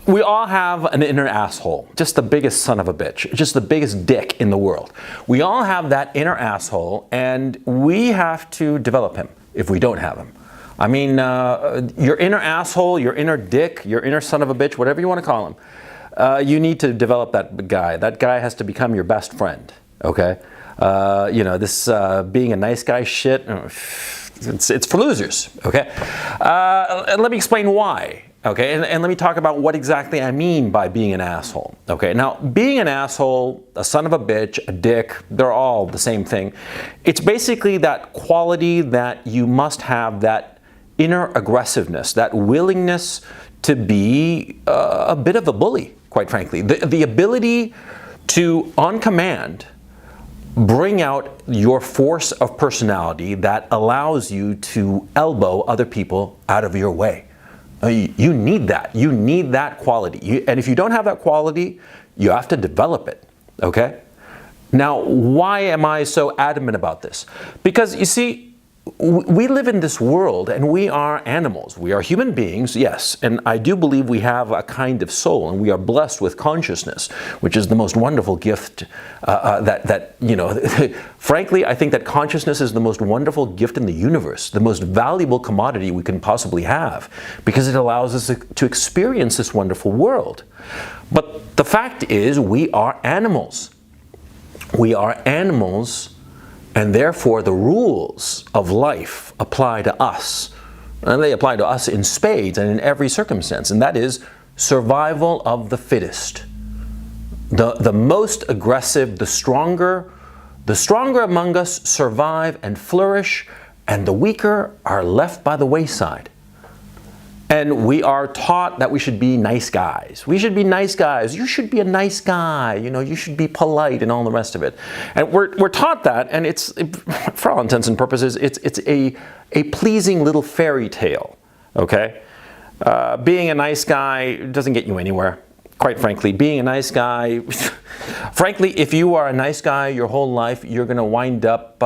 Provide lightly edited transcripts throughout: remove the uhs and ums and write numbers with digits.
We all have an inner asshole, just the biggest son of a bitch, just the biggest dick in the world. We all have that inner asshole, and we have to develop him if we don't have him. I mean, your inner asshole, your inner dick, your inner son of a bitch, whatever you want to call him, you need to develop that guy. That guy has to become your best friend, okay? You know, this being a nice guy shit, it's for losers, okay? Let me explain why. Okay, and let me talk about what exactly I mean by being an asshole. Okay, now being an asshole, a son of a bitch, a dick, they're all the same thing. It's basically that quality that you must have, that inner aggressiveness, that willingness to be a bit of a bully, quite frankly. The ability to, on command, bring out your force of personality that allows you to elbow other people out of your way. You need that. You need that quality. And if you don't have that quality, you have to develop it, okay? Now, why am I so adamant about this? Because, you see, we live in this world and we are animals. We are human beings, yes, and I do believe we have a kind of soul and we are blessed with consciousness, which is the most wonderful gift that you know, frankly, I think that consciousness is the most wonderful gift in the universe, the most valuable commodity we can possibly have, because it allows us to experience this wonderful world. But the fact is, we are animals. We are animals, and therefore the rules of life apply to us. And they apply to us in spades and in every circumstance, and that is survival of the fittest. The most aggressive, the stronger among us survive and flourish, and the weaker are left by the wayside. And we are taught that we should be nice guys. We should be nice guys. You should be a nice guy. You know, you should be polite and all the rest of it. And we're taught that, and it's, for all intents and purposes, it's a pleasing little fairy tale, okay? Being a nice guy doesn't get you anywhere, quite frankly. Being a nice guy, frankly, if you are a nice guy your whole life, you're gonna wind up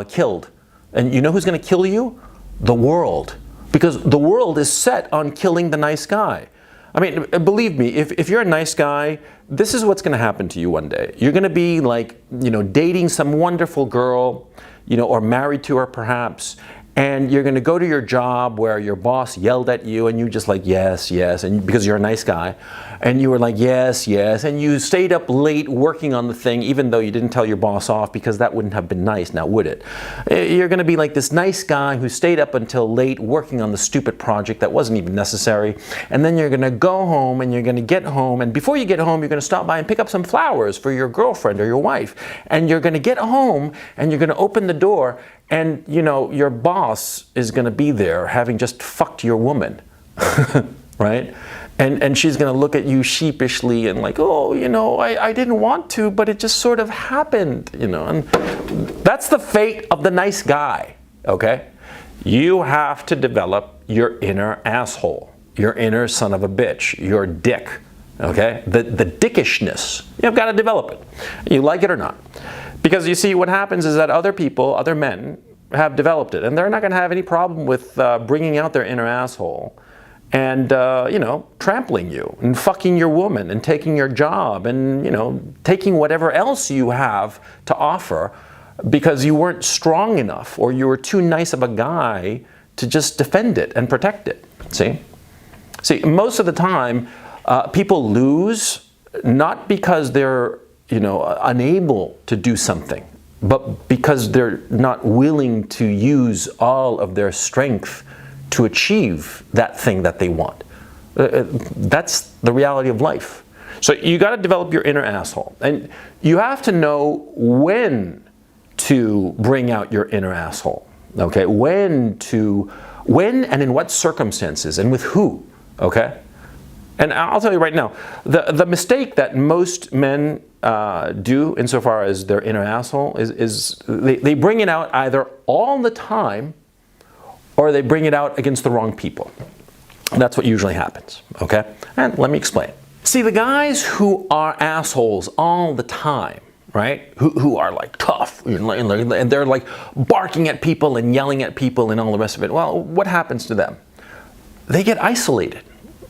killed. And you know who's gonna kill you? The world. Because the world is set on killing the nice guy. I mean, believe me, if you're a nice guy, this is what's going to happen to you one day. You're going to be like, you know, dating some wonderful girl, you know, or married to her perhaps, and you're going to go to your job where your boss yelled at you and you just like, yes, yes, and because you're a nice guy, and you were like, yes, yes, and you stayed up late working on the thing even though you didn't tell your boss off, because that wouldn't have been nice, now would it? You're going to be like this nice guy who stayed up until late working on the stupid project that wasn't even necessary, and then you're going to go home and you're going to get home, and before you get home you're going to stop by and pick up some flowers for your girlfriend or your wife, and you're going to get home and you're going to open the door, and you know your boss is going to be there having just fucked your woman, right? And she's going to look at you sheepishly and like, oh, you know, I didn't want to, but it just sort of happened, you know. And that's the fate of the nice guy, okay? You have to develop your inner asshole, your inner son of a bitch, your dick, okay? The dickishness, you've got to develop it. You like it or not. Because you see, what happens is that other people, other men, have developed it, and they're not going to have any problem with bringing out their inner asshole and, you know, trampling you and fucking your woman and taking your job and, you know, taking whatever else you have to offer because you weren't strong enough or you were too nice of a guy to just defend it and protect it. See? See, most of the time, people lose not because they're, you know, unable to do something, but because they're not willing to use all of their strength to achieve that thing that they want. That's the reality of life. So you got to develop your inner asshole, and you have to know when to bring out your inner asshole. Okay, when and in what circumstances and with who. Okay, and I'll tell you right now, the mistake that most men do insofar as their inner asshole is they bring it out either all the time or they bring it out against the wrong people. That's what usually happens, okay? And let me explain. See, the guys who are assholes all the time, right? Who are like tough, and they're like barking at people and yelling at people and all the rest of it. Well, what happens to them? They get isolated.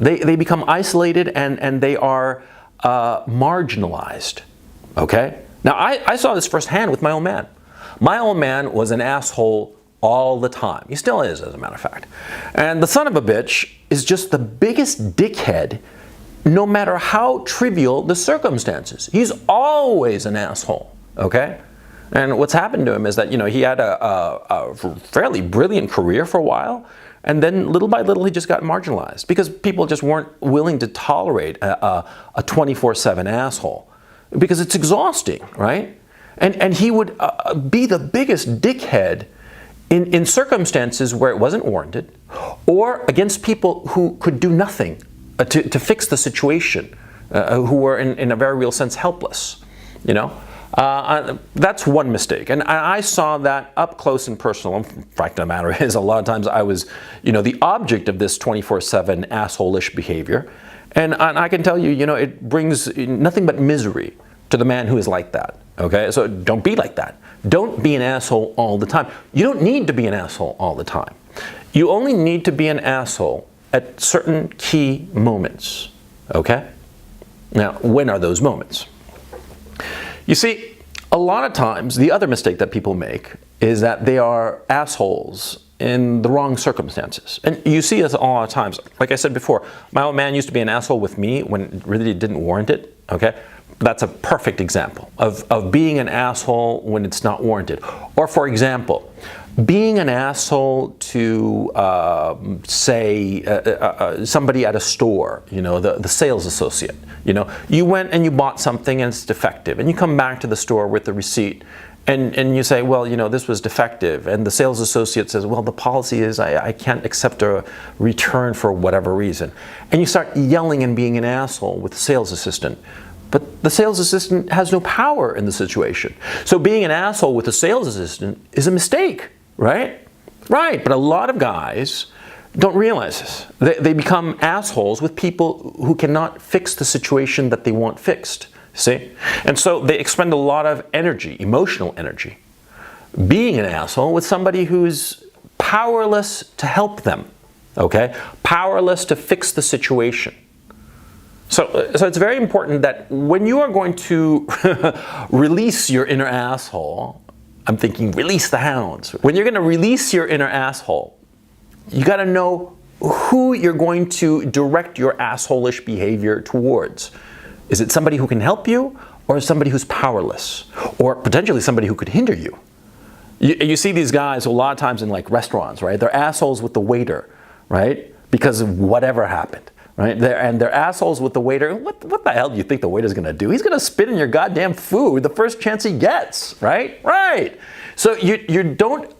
They become isolated and they are marginalized, okay? Now, I saw this firsthand with my old man. My old man was an asshole all the time. He still is, as a matter of fact. And the son of a bitch is just the biggest dickhead, no matter how trivial the circumstances. He's always an asshole, okay? And what's happened to him is that, you know, he had a fairly brilliant career for a while, and then little by little he just got marginalized because people just weren't willing to tolerate a 24/7 asshole because it's exhausting, right? And he would be the biggest dickhead in circumstances where it wasn't warranted, or against people who could do nothing to fix the situation, who were in a very real sense helpless, you know. That's one mistake, and I saw that up close and personal. The fact of the matter is, a lot of times I was, you know, the object of this 24/7 asshole-ish behavior, and I can tell you, you know, it brings nothing but misery to the man who is like that. Okay, so don't be like that. Don't be an asshole all the time. You don't need to be an asshole all the time. You only need to be an asshole at certain key moments. Okay? Now, when are those moments? You see, a lot of times, the other mistake that people make is that they are assholes in the wrong circumstances. And you see this a lot of times. Like I said before, my old man used to be an asshole with me when it really didn't warrant it. Okay? That's a perfect example of being an asshole when it's not warranted. Or for example, being an asshole to, say, somebody at a store, you know, the sales associate. You know, you went and you bought something and it's defective, and you come back to the store with the receipt, and you say, well, you know, this was defective, and the sales associate says, well, the policy is I can't accept a return for whatever reason. And you start yelling and being an asshole with the sales assistant. But the sales assistant has no power in the situation. So being an asshole with a sales assistant is a mistake, right? Right, but a lot of guys don't realize this. They become assholes with people who cannot fix the situation that they want fixed, see? And so they expend a lot of energy, emotional energy, being an asshole with somebody who's powerless to help them, okay? Powerless to fix the situation. So it's very important that when you are going to release your inner asshole, I'm thinking release the hounds. When you're going to release your inner asshole, you got to know who you're going to direct your asshole-ish behavior towards. Is it somebody who can help you, or somebody who's powerless, or potentially somebody who could hinder you? You see these guys a lot of times in like restaurants, right? They're assholes with the waiter, right? Because of whatever happened. Right? They're assholes with the waiter. What the hell do you think the waiter's going to do? He's going to spit in your goddamn food the first chance he gets, right? Right. So you don't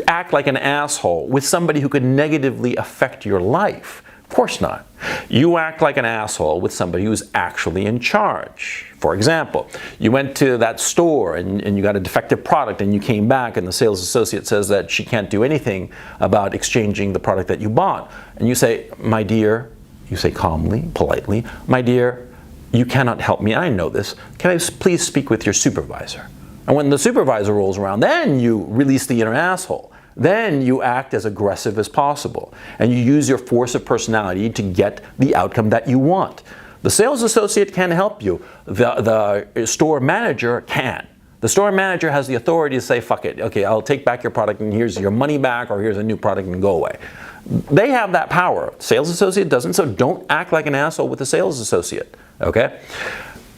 act like an asshole with somebody who could negatively affect your life. Of course not. You act like an asshole with somebody who's actually in charge. For example, you went to that store and you got a defective product, and you came back and the sales associate says that she can't do anything about exchanging the product that you bought. And you say, my dear, you say calmly, politely, my dear, you cannot help me. I know this. Can I please speak with your supervisor? And when the supervisor rolls around, then you release the inner asshole. Then you act as aggressive as possible. And you use your force of personality to get the outcome that you want. The sales associate can help you. The store manager can. The store manager has the authority to say, fuck it, okay, I'll take back your product and here's your money back, or here's a new product and go away. They have that power. Sales associate doesn't, so don't act like an asshole with the sales associate, okay?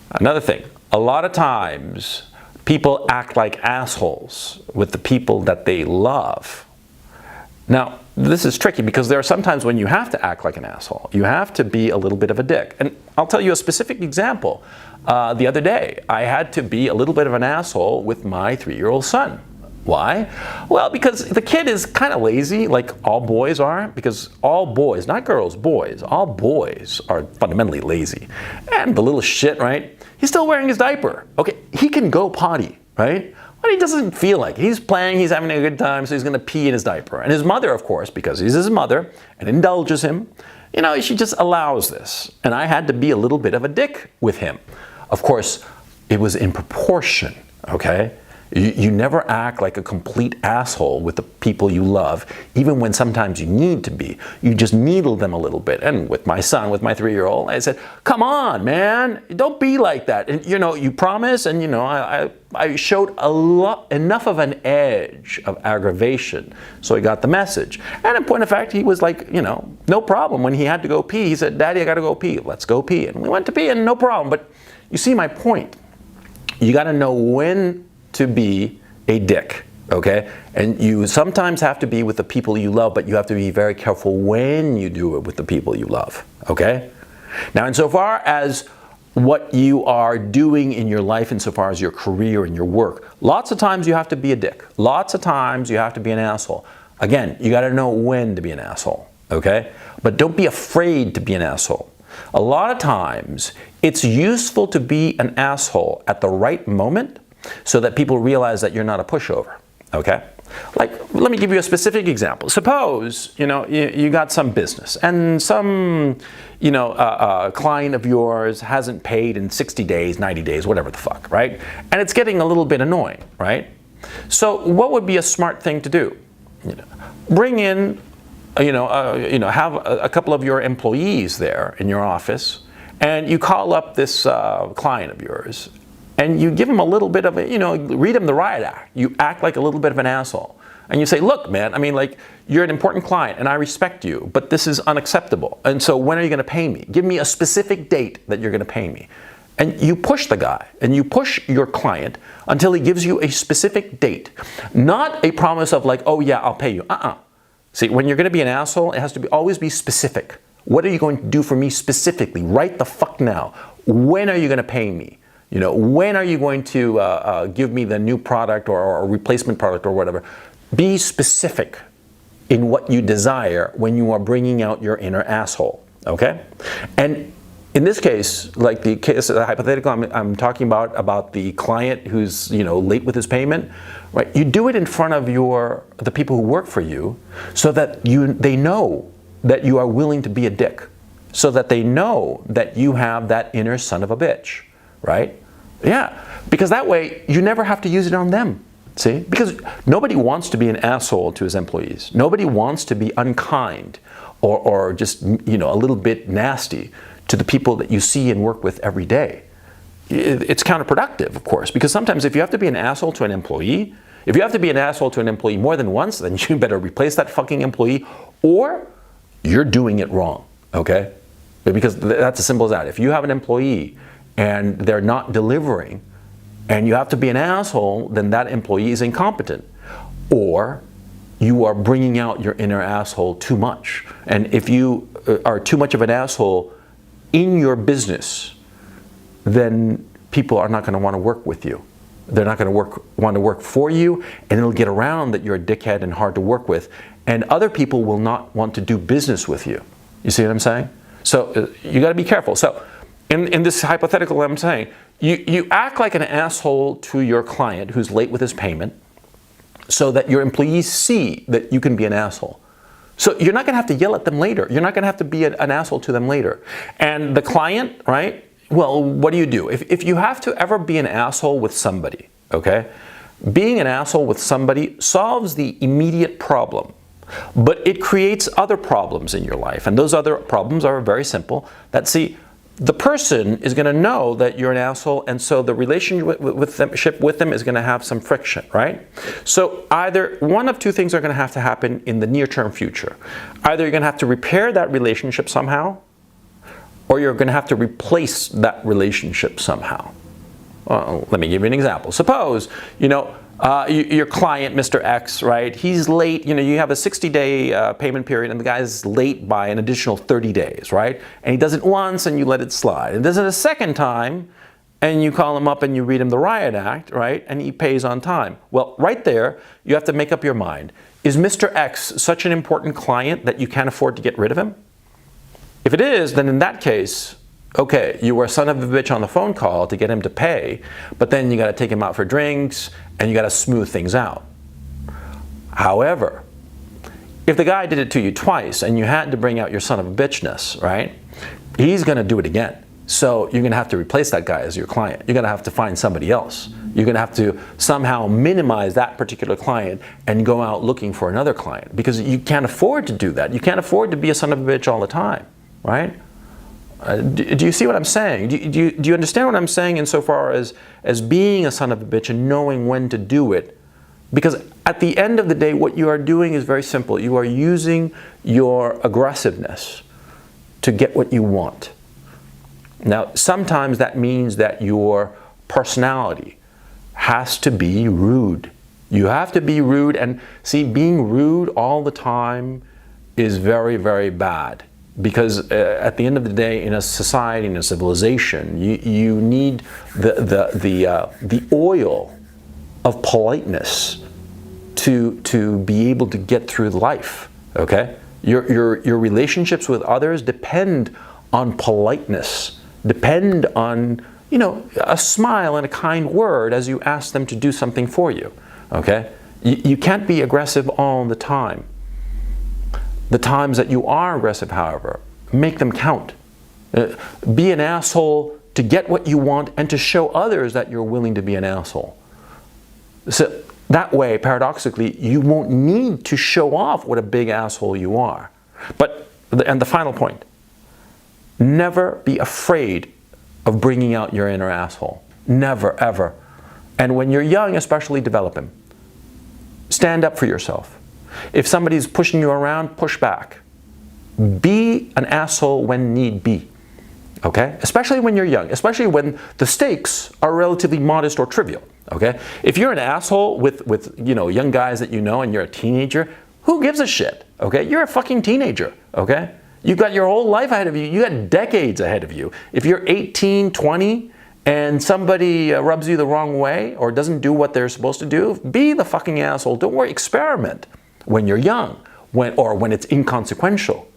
Another thing, a lot of times people act like assholes with the people that they love. Now, this is tricky because there are sometimes when you have to act like an asshole. You have to be a little bit of a dick. And I'll tell you a specific example. The other day, I had to be a little bit of an asshole with my 3-year-old son. Why? Well, because the kid is kind of lazy, like all boys are, because all boys, not girls, boys, all boys are fundamentally lazy. And the little shit, right? He's still wearing his diaper. Okay, he can go potty, right? But he doesn't feel like it. He's playing, he's having a good time, so he's gonna pee in his diaper. And his mother, of course, because he's his mother and indulges him, you know, she just allows this. And I had to be a little bit of a dick with him. Of course, it was in proportion, okay? You never act like a complete asshole with the people you love, even when sometimes you need to be. You just needle them a little bit. And with my son, with my 3-year-old, I said, come on, man, don't be like that. And you promise, and I showed enough of an edge of aggravation, so he got the message. And in point of fact, he was like, no problem. When he had to go pee, he said, Daddy, I gotta go pee. Let's go pee. And we went to pee, and no problem. But you see my point. You gotta know when to be a dick, okay? And you sometimes have to be with the people you love, but you have to be very careful when you do it with the people you love, okay? Now, insofar as what you are doing in your life, insofar as your career and your work, lots of times you have to be a dick. Lots of times you have to be an asshole. Again, you gotta know when to be an asshole, okay? But don't be afraid to be an asshole. A lot of times, it's useful to be an asshole at the right moment, so that people realize that you're not a pushover, okay? Like, let me give you a specific example. Suppose, you got some business and some, client of yours hasn't paid in 60 days, 90 days, whatever the fuck, right? And it's getting a little bit annoying, right? So what would be a smart thing to do? Bring in, have a couple of your employees there in your office, and you call up this client of yours, and you give him a little bit of read him the riot act. You act like a little bit of an asshole. And you say, look, man, you're an important client and I respect you, but this is unacceptable. And so when are you gonna pay me? Give me a specific date that you're gonna pay me. And you push the guy and you push your client until he gives you a specific date. Not a promise of like, oh yeah, I'll pay you. See, when you're gonna be an asshole, it has to always be specific. What are you going to do for me specifically? Right the fuck now. When are you gonna pay me? When are you going to give me the new product or a replacement product or whatever? Be specific in what you desire when you are bringing out your inner asshole, okay? And in this case, like the case, the hypothetical I'm talking about the client who's late with his payment, right? You do it in front of the people who work for you, so that they know that you are willing to be a dick, so that they know that you have that inner son of a bitch. Right? Yeah, because that way you never have to use it on them. See? Because nobody wants to be an asshole to his employees. Nobody wants to be unkind or just a little bit nasty to the people that you see and work with every day. It's counterproductive, of course, because sometimes if you have to be an asshole to an employee, if you have to be an asshole to an employee more than once, then you better replace that fucking employee, or you're doing it wrong, okay? Because that's as simple as that. If you have an employee and they're not delivering, and you have to be an asshole, then that employee is incompetent. Or you are bringing out your inner asshole too much. And if you are too much of an asshole in your business, then people are not going to want to work with you. They're not going to want to work for you, and it'll get around that you're a dickhead and hard to work with. And other people will not want to do business with you. You see what I'm saying? So you got to be careful. So in this hypothetical I'm saying, you act like an asshole to your client who's late with his payment, so that your employees see that you can be an asshole. So you're not going to have to yell at them later. You're not going to have to be an asshole to them later. And the client, right? Well, what do? If you have to ever be an asshole with somebody, okay? Being an asshole with somebody solves the immediate problem, but it creates other problems in your life. And those other problems are very simple. The person is going to know that you're an asshole, and so the relationship with them is going to have some friction, right? So either one of two things are going to have to happen in the near-term future. Either you're going to have to repair that relationship somehow, or you're going to have to replace that relationship somehow. Well, let me give you an example. Suppose, your client, Mr. X, right? He's late. You have a 60-day payment period, and the guy's late by an additional 30 days, right? And he does it once, and you let it slide. And does it a second time, and you call him up and you read him the riot act, right? And he pays on time. Well, right there, you have to make up your mind. Is Mr. X such an important client that you can't afford to get rid of him? If it is, then in that case, okay, you were a son of a bitch on the phone call to get him to pay, but then you got to take him out for drinks and you got to smooth things out. However, if the guy did it to you twice and you had to bring out your son of a bitchness, right? He's going to do it again. So you're going to have to replace that guy as your client. You're going to have to find somebody else. You're going to have to somehow minimize that particular client and go out looking for another client, because you can't afford to do that. You can't afford to be a son of a bitch all the time, right? Do you see what I'm saying? Do you understand what I'm saying insofar as being a son of a bitch and knowing when to do it? Because at the end of the day, what you are doing is very simple. You are using your aggressiveness to get what you want. Now, sometimes that means that your personality has to be rude. You have to be rude, and see, being rude all the time is very, very bad. Because at the end of the day, in a society, in a civilization, you need the oil of politeness to be able to get through life. Okay, your relationships with others depend on politeness, depend on, you know, a smile and a kind word as you ask them to do something for you. Okay, you can't be aggressive all the time. The times that you are aggressive, however, make them count. Be an asshole to get what you want and to show others that you're willing to be an asshole. So that way, paradoxically, you won't need to show off what a big asshole you are. And the final point, never be afraid of bringing out your inner asshole. Never, ever. And when you're young, especially, develop him. Stand up for yourself. If somebody's pushing you around, push back. Be an asshole when need be. Okay? Especially when you're young, especially when the stakes are relatively modest or trivial. Okay? If you're an asshole with you know, young guys that you know and you're a teenager, who gives a shit? Okay? You're a fucking teenager. Okay? You've got your whole life ahead of you. You got decades ahead of you. If you're 18, 20, and somebody rubs you the wrong way or doesn't do what they're supposed to do, be the fucking asshole. Don't worry, experiment when you're young, when it's inconsequential.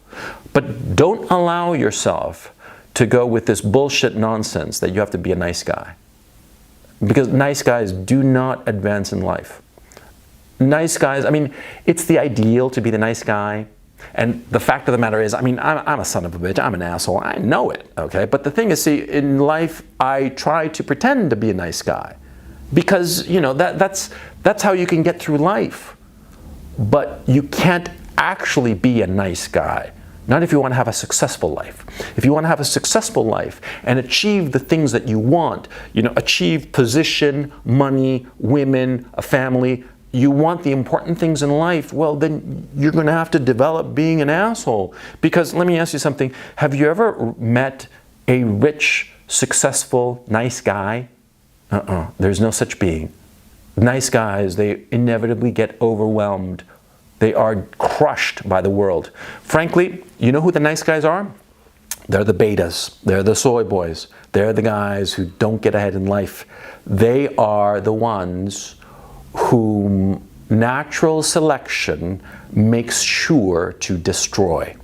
But don't allow yourself to go with this bullshit nonsense that you have to be a nice guy. Because nice guys do not advance in life. Nice guys, I mean, it's the ideal to be the nice guy. And the fact of the matter is, I mean, I'm a son of a bitch, I'm an asshole, I know it, okay? But the thing is, see, in life, I try to pretend to be a nice guy. Because, you know, that's how you can get through life. But you can't actually be a nice guy. Not if you want to have a successful life. If you want to have a successful life and achieve the things that you want, you know, achieve position, money, women, a family, you want the important things in life, well, then you're going to have to develop being an asshole. Because let me ask you something. Have you ever met a rich, successful, nice guy? There's no such being. Nice guys, they inevitably get overwhelmed. They are crushed by the world. Frankly, you know who the nice guys are? They're the betas. They're the soy boys. They're the guys who don't get ahead in life. They are the ones whom natural selection makes sure to destroy.